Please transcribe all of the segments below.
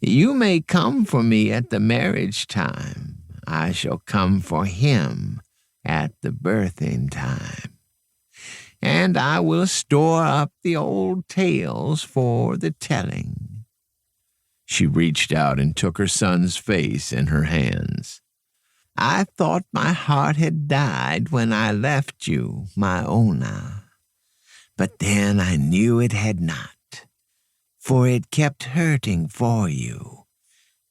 You may come for me at the marriage time. I shall come for him at the birthing time. And I will store up the old tales for the telling." She reached out and took her son's face in her hands. "I thought my heart had died when I left you, my Ona. But then I knew it had not, for it kept hurting for you,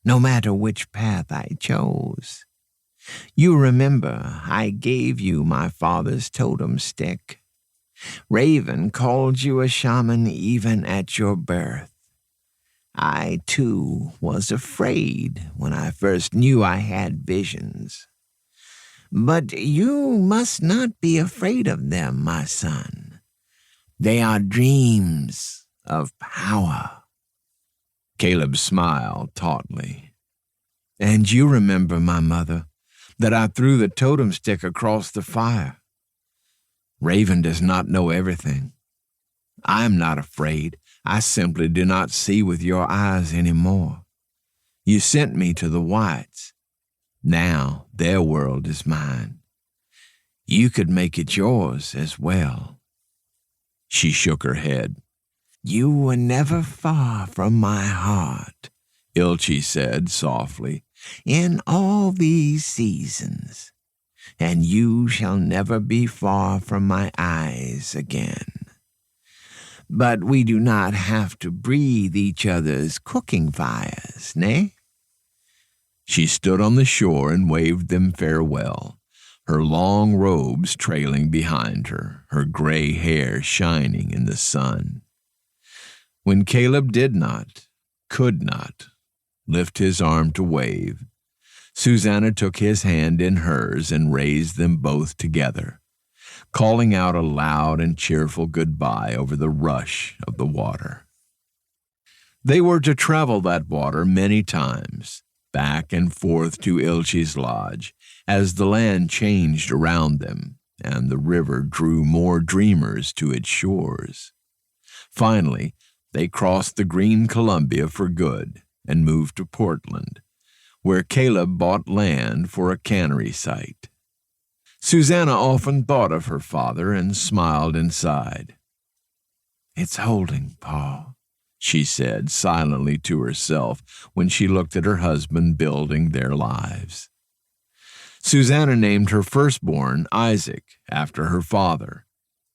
no matter which path I chose. You remember I gave you my father's totem stick. Raven called you a shaman even at your birth. I, too, was afraid when I first knew I had visions. But you must not be afraid of them, my son. They are dreams of power." Caleb smiled tautly. "And you remember, my mother, that I threw the totem stick across the fire. Raven does not know everything. I am not afraid. I simply do not see with your eyes anymore. You sent me to the whites. Now their world is mine. You could make it yours as well." She shook her head. "You were never far from my heart," Ilchee said softly, "in all these seasons, and you shall never be far from my eyes again. But we do not have to breathe each other's cooking fires, nay?" She stood on the shore and waved them farewell, her long robes trailing behind her, her gray hair shining in the sun. When Caleb did not, could not, lift his arm to wave, Suzanna took his hand in hers and raised them both together, calling out a loud and cheerful goodbye over the rush of the water. They were to travel that water many times, back and forth to Ilchee's lodge, as the land changed around them, and the river drew more dreamers to its shores. Finally, they crossed the green Columbia for good and moved to Portland, where Caleb bought land for a cannery site. Suzanna often thought of her father and smiled inside. "It's holding, Pa," she said silently to herself when she looked at her husband building their lives. Suzanna named her firstborn Isaac after her father,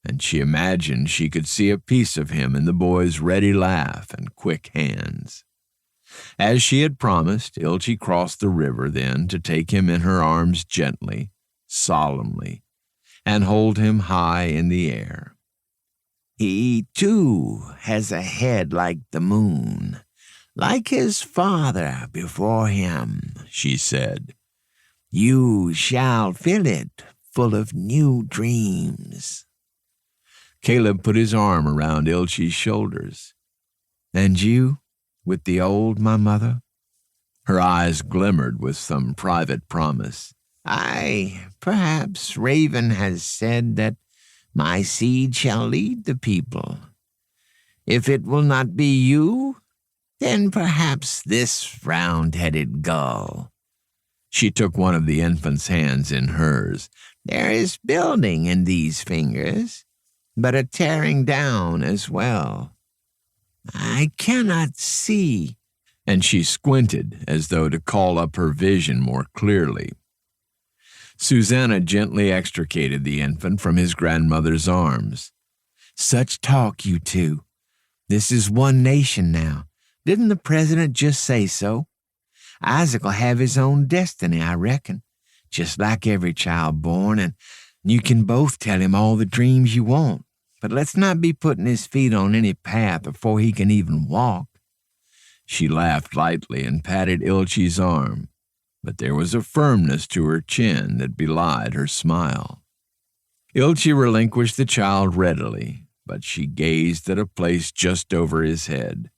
and she imagined she could see a piece of him in the boy's ready laugh and quick hands. As she had promised, Ilchee crossed the river then to take him in her arms gently, solemnly, and hold him high in the air. "He, too, has a head like the moon, like his father before him," she said. "You shall fill it full of new dreams." Caleb put his arm around Ilchee's shoulders. "And you, with the old, my mother?" Her eyes glimmered with some private promise. Perhaps Raven has said that my seed shall lead the people. If it will not be you, then perhaps this round-headed gull." She took one of the infant's hands in hers. "There is building in these fingers, but a tearing down as well. I cannot see," and she squinted as though to call up her vision more clearly. Suzanna gently extricated the infant from his grandmother's arms. "Such talk, you two. This is one nation now. Didn't the president just say so? Isaac'll have his own destiny, I reckon, just like every child born, and you can both tell him all the dreams you want. But let's not be putting his feet on any path before he can even walk." She laughed lightly and patted Ilchee's arm, but there was a firmness to her chin that belied her smile. Ilchee relinquished the child readily, but she gazed at a place just over his head,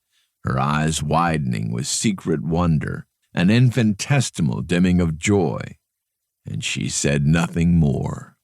her eyes widening with secret wonder, an infinitesimal dimming of joy, and she said nothing more.